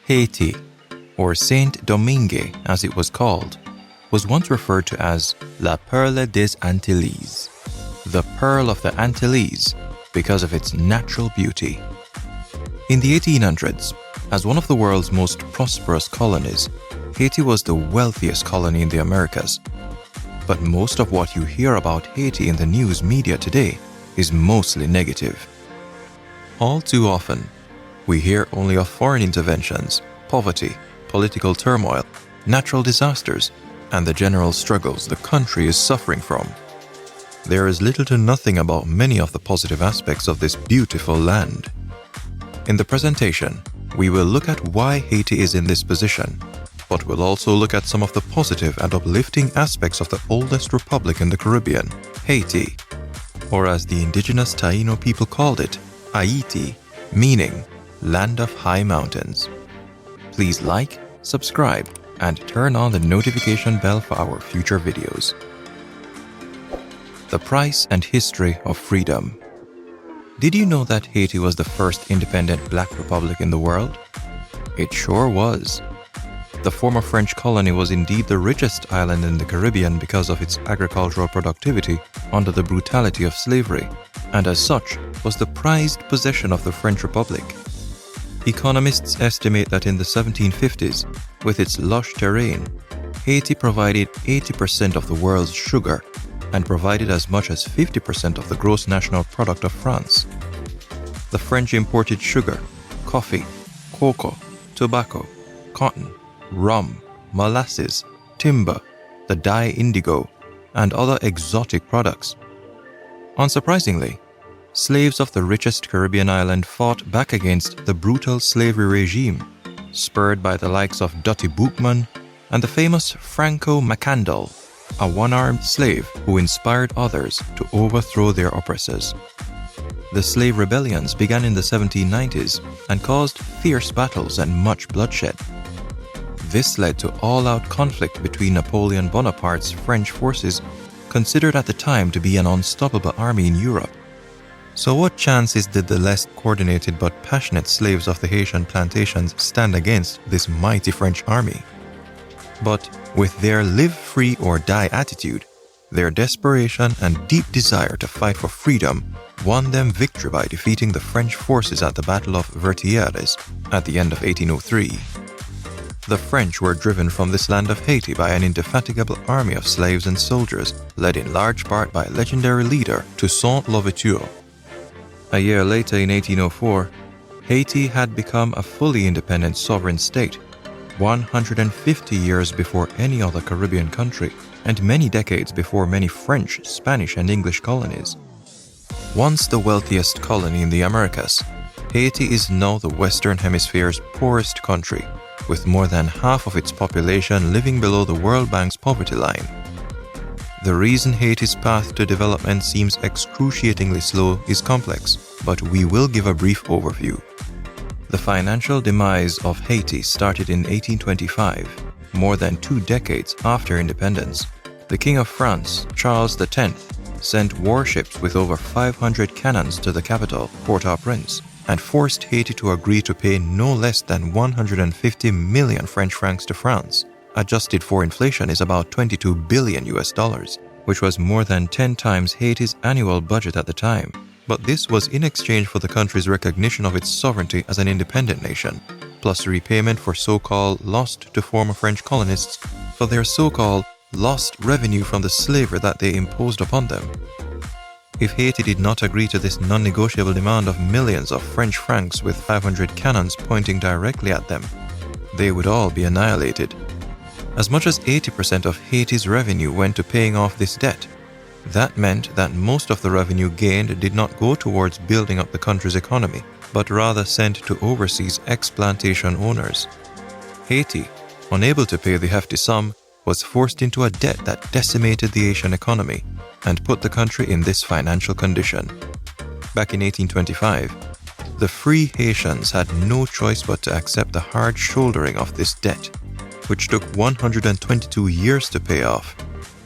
Haiti, or Saint Domingue as it was called, was once referred to as La Perle des Antilles, the Pearl of the Antilles, because of its natural beauty. In the 1800s, as one of the world's most prosperous colonies, Haiti was the wealthiest colony in the Americas. But most of what you hear about Haiti in the news media today is mostly negative. All too often, we hear only of foreign interventions, poverty, political turmoil, natural disasters, and the general struggles the country is suffering from. There is little to nothing about many of the positive aspects of this beautiful land. In the presentation, we will look at why Haiti is in this position, but we'll also look at some of the positive and uplifting aspects of the oldest republic in the Caribbean, Haiti, or as the indigenous Taino people called it, Haiti, meaning land of high mountains. Please like, subscribe, and turn on the notification bell for our future videos. The price and history of freedom. Did you know that Haiti was the first independent black republic in the world? It sure was. The former French colony was indeed the richest island in the Caribbean because of its agricultural productivity under the brutality of slavery, and as such was the prized possession of the French Republic. Economists estimate that in the 1750s, with its lush terrain, Haiti provided 80% of the world's sugar and provided as much as 50% of the gross national product of France. The French imported sugar, coffee, cocoa, tobacco, cotton, rum, molasses, timber, the dye indigo, and other exotic products. Unsurprisingly, slaves of the richest Caribbean island fought back against the brutal slavery regime, spurred by the likes of Dutty Boukman and the famous Franco Macandal, a one-armed slave who inspired others to overthrow their oppressors. The slave rebellions began in the 1790s and caused fierce battles and much bloodshed. This led to all-out conflict between Napoleon Bonaparte's French forces, considered at the time to be an unstoppable army in Europe. So what chances did the less coordinated but passionate slaves of the Haitian plantations stand against this mighty French army? But with their live free or die attitude, their desperation and deep desire to fight for freedom won them victory by defeating the French forces at the Battle of Vertières at the end of 1803. The French were driven from this land of Haiti by an indefatigable army of slaves and soldiers, led in large part by legendary leader Toussaint Louverture. A year later, in 1804, Haiti had become a fully independent sovereign state, 150 years before any other Caribbean country, and many decades before many French, Spanish, and English colonies. Once the wealthiest colony in the Americas, Haiti is now the Western Hemisphere's poorest country, with more than half of its population living below the World Bank's poverty line. The reason Haiti's path to development seems excruciatingly slow is complex, but we will give a brief overview. The financial demise of Haiti started in 1825, more than 2 decades after independence. The King of France, Charles X, sent warships with over 500 cannons to the capital, Port-au-Prince, and forced Haiti to agree to pay no less than 150 million French francs to France. Adjusted for inflation is about $22 billion, which was more than 10 times Haiti's annual budget at the time. But this was in exchange for the country's recognition of its sovereignty as an independent nation, plus repayment for so-called lost to former French colonists for their so-called lost revenue from the slavery that they imposed upon them. If Haiti did not agree to this non-negotiable demand of millions of French francs with 500 cannons pointing directly at them, they would all be annihilated. As much as 80% of Haiti's revenue went to paying off this debt. That meant that most of the revenue gained did not go towards building up the country's economy, but rather sent to overseas ex-plantation owners. Haiti, unable to pay the hefty sum, was forced into a debt that decimated the Haitian economy and put the country in this financial condition. Back in 1825, the free Haitians had no choice but to accept the hard shouldering of this debt, which took 122 years to pay off,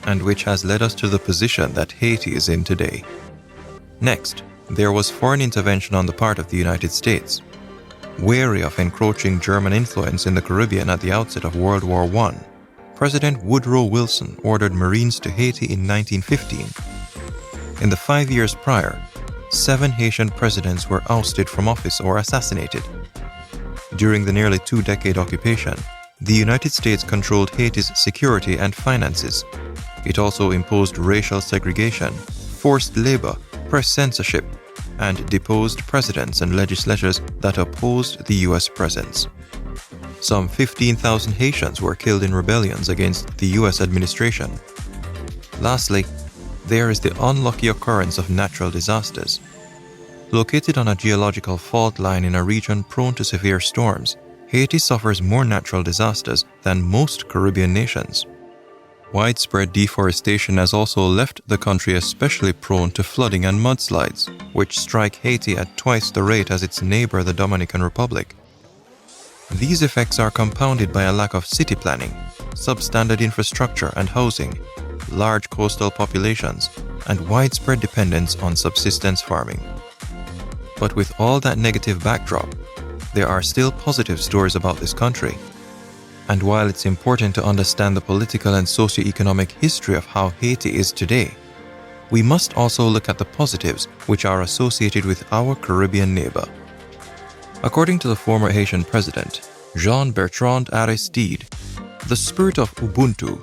and which has led us to the position that Haiti is in today. Next, there was foreign intervention on the part of the United States. Wary of encroaching German influence in the Caribbean at the outset of World War I, President Woodrow Wilson ordered Marines to Haiti in 1915. In the 5 years prior, 7 Haitian presidents were ousted from office or assassinated. During the nearly 2-decade occupation, the United States controlled Haiti's security and finances. It also imposed racial segregation, forced labor, press censorship, and deposed presidents and legislators that opposed the U.S. presence. Some 15,000 Haitians were killed in rebellions against the U.S. administration. Lastly, there is the unlucky occurrence of natural disasters. Located on a geological fault line in a region prone to severe storms, Haiti suffers more natural disasters than most Caribbean nations. Widespread deforestation has also left the country especially prone to flooding and mudslides, which strike Haiti at twice the rate as its neighbor, the Dominican Republic. These effects are compounded by a lack of city planning, substandard infrastructure and housing, large coastal populations, and widespread dependence on subsistence farming. But with all that negative backdrop, there are still positive stories about this country. And while it's important to understand the political and socio-economic history of how Haiti is today, we must also look at the positives which are associated with our Caribbean neighbor. According to the former Haitian president, Jean-Bertrand, the spirit of Ubuntu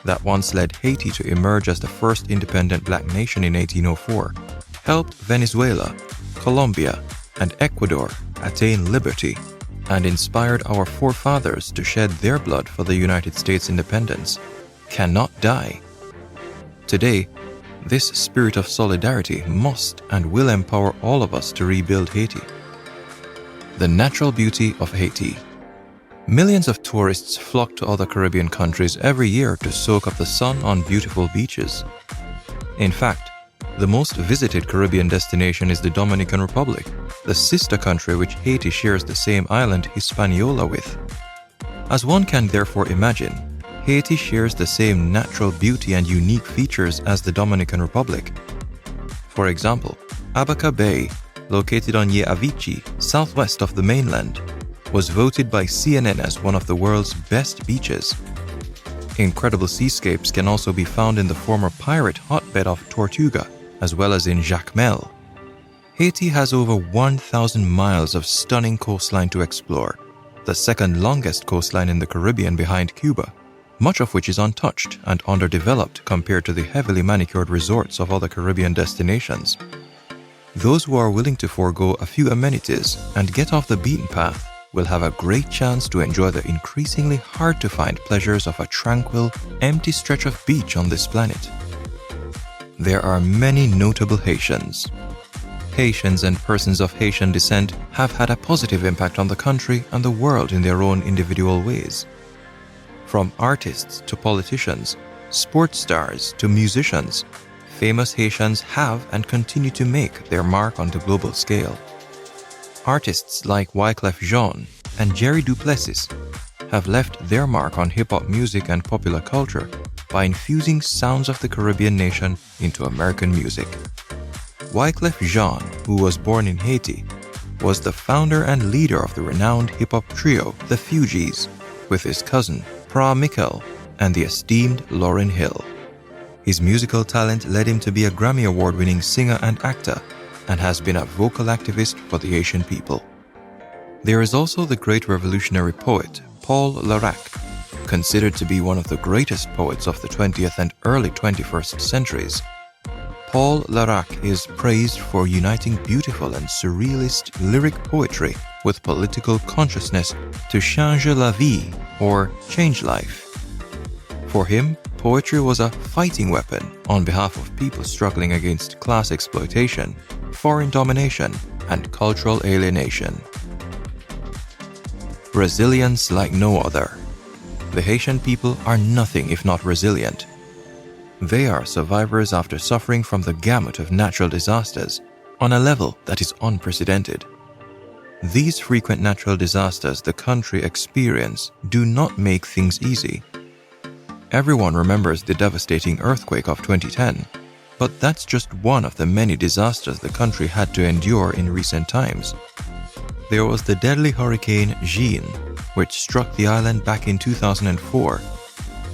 that once led Haiti to emerge as the first independent black nation in 1804 helped Venezuela, Colombia, and Ecuador attain liberty and inspired our forefathers to shed their blood for the United States independence, cannot die. Today, this spirit of solidarity must and will empower all of us to rebuild Haiti. The natural beauty of Haiti. Millions of tourists flock to other Caribbean countries every year to soak up the sun on beautiful beaches. In fact, the most visited Caribbean destination is the Dominican Republic, the sister country which Haiti shares the same island Hispaniola with. As one can therefore imagine, Haiti shares the same natural beauty and unique features as the Dominican Republic. For example, Abaca Bay, located on J-irie, southwest of the mainland, was voted by CNN as one of the world's best beaches. Incredible seascapes can also be found in the former pirate hotbed of Tortuga, as well as in Jacmel. Haiti has over 1,000 miles of stunning coastline to explore, the second longest coastline in the Caribbean behind Cuba, much of which is untouched and underdeveloped compared to the heavily manicured resorts of other Caribbean destinations. Those who are willing to forego a few amenities and get off the beaten path will have a great chance to enjoy the increasingly hard-to-find pleasures of a tranquil, empty stretch of beach on this planet. There are many notable Haitians. Haitians and persons of Haitian descent have had a positive impact on the country and the world in their own individual ways. From artists to politicians, sports stars to musicians, famous Haitians have and continue to make their mark on the global scale. Artists like Wyclef Jean and Jerry Duplessis have left their mark on hip-hop music and popular culture by infusing sounds of the Caribbean nation into American music. Wyclef Jean, who was born in Haiti, was the founder and leader of the renowned hip-hop trio, the Fugees, with his cousin, Pra Mikel, and the esteemed Lauryn Hill. His musical talent led him to be a Grammy Award-winning singer and actor, and has been a vocal activist for the Haitian people. There is also the great revolutionary poet, Paul Larac, considered to be one of the greatest poets of the 20th and early 21st centuries. Paul Larac is praised for uniting beautiful and surrealist lyric poetry with political consciousness to changer la vie, or change life. For him, poetry was a fighting weapon on behalf of people struggling against class exploitation, foreign domination, and cultural alienation. Resilience like no other. The Haitian people are nothing if not resilient. They are survivors after suffering from the gamut of natural disasters on a level that is unprecedented. These frequent natural disasters the country experiences do not make things easy. Everyone remembers the devastating earthquake of 2010, but that's just one of the many disasters the country had to endure in recent times. There was the deadly Hurricane Jean, which struck the island back in 2004.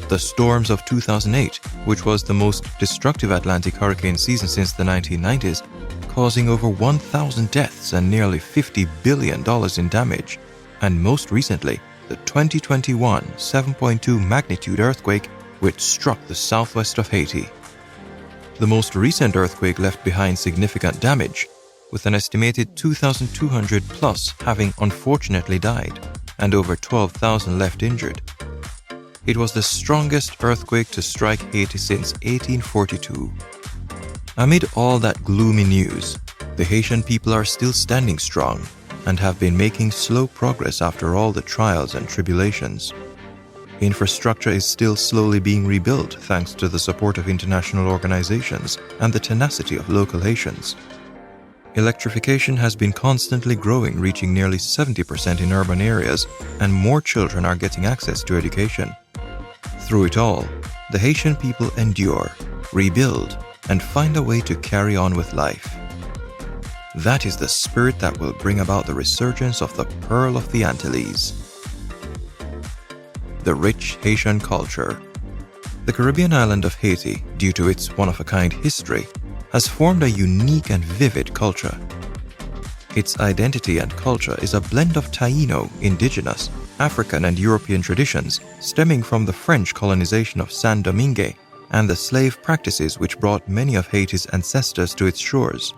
The storms of 2008, which was the most destructive Atlantic hurricane season since the 1990s, causing over 1,000 deaths and nearly $50 billion in damage. And most recently, the 2021 7.2 magnitude earthquake which struck the southwest of Haiti. The most recent earthquake left behind significant damage, with an estimated 2,200 plus having unfortunately died and over 12,000 left injured. It was the strongest earthquake to strike Haiti since 1842. Amid all that gloomy news, the Haitian people are still standing strong and have been making slow progress after all the trials and tribulations. Infrastructure is still slowly being rebuilt thanks to the support of international organizations and the tenacity of local Haitians. Electrification has been constantly growing, reaching nearly 70% in urban areas, and more children are getting access to education. Through it all, the Haitian people endure, rebuild, and find a way to carry on with life. That is the spirit that will bring about the resurgence of the Pearl of the Antilles. The rich Haitian culture. The Caribbean island of Haiti, due to its one-of-a-kind history, has formed a unique and vivid culture. Its identity and culture is a blend of Taino, indigenous, African and European traditions stemming from the French colonization of Saint-Domingue and the slave practices which brought many of Haiti's ancestors to its shores.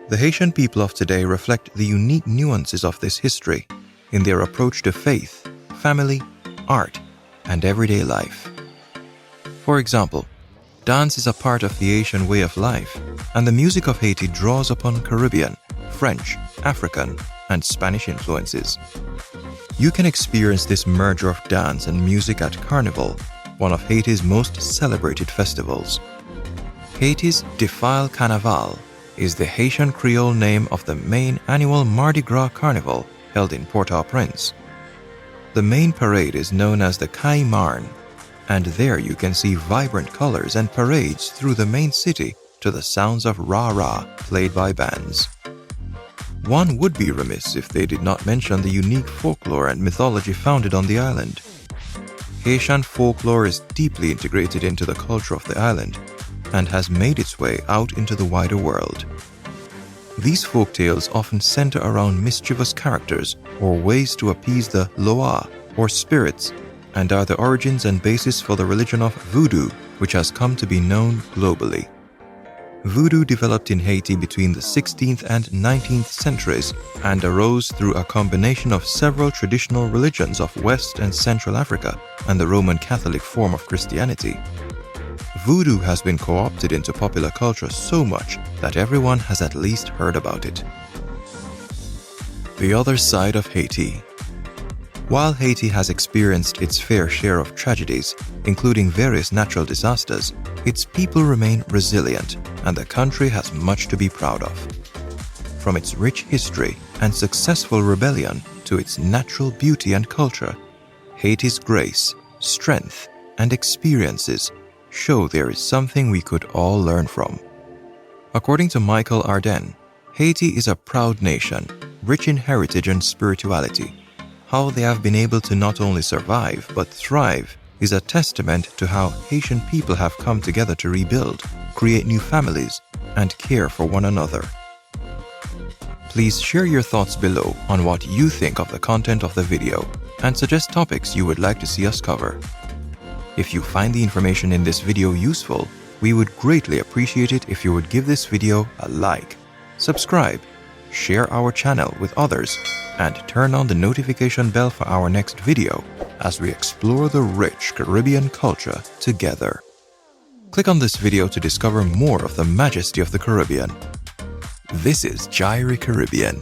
The Haitian people of today reflect the unique nuances of this history in their approach to faith, family, art, and everyday life. For example, dance is a part of the Haitian way of life, and the music of Haiti draws upon Caribbean, French, African, and Spanish influences. You can experience this merger of dance and music at Carnival, one of Haiti's most celebrated festivals. Haiti's Defile Carnaval is the Haitian Creole name of the main annual Mardi Gras Carnival held in Port-au-Prince. The main parade is known as the Caimarne, and there you can see vibrant colors and parades through the main city to the sounds of rah-rah played by bands. One would be remiss if they did not mention the unique folklore and mythology founded on the island. Haitian folklore is deeply integrated into the culture of the island and has made its way out into the wider world. These folktales often center around mischievous characters or ways to appease the loa, or spirits, and are the origins and basis for the religion of voodoo, which has come to be known globally. Voodoo developed in Haiti between the 16th and 19th centuries and arose through a combination of several traditional religions of West and Central Africa and the Roman Catholic form of Christianity. Voodoo has been co-opted into popular culture so much that everyone has at least heard about it. The other side of Haiti. While Haiti has experienced its fair share of tragedies, including various natural disasters, its people remain resilient, and the country has much to be proud of. From its rich history and successful rebellion to its natural beauty and culture, Haiti's grace, strength, and experiences show there is something we could all learn from. According to Michael Arden, Haiti is a proud nation, rich in heritage and spirituality. How they have been able to not only survive but thrive is a testament to how Haitian people have come together to rebuild, create new families, and care for one another. Please share your thoughts below on what you think of the content of the video and suggest topics you would like to see us cover. If you find the information in this video useful, we would greatly appreciate it if you would give this video a like, subscribe, share our channel with others, and turn on the notification bell for our next video as we explore the rich Caribbean culture together. Click on this video to discover more of the majesty of the Caribbean. This is J-irie Caribbean.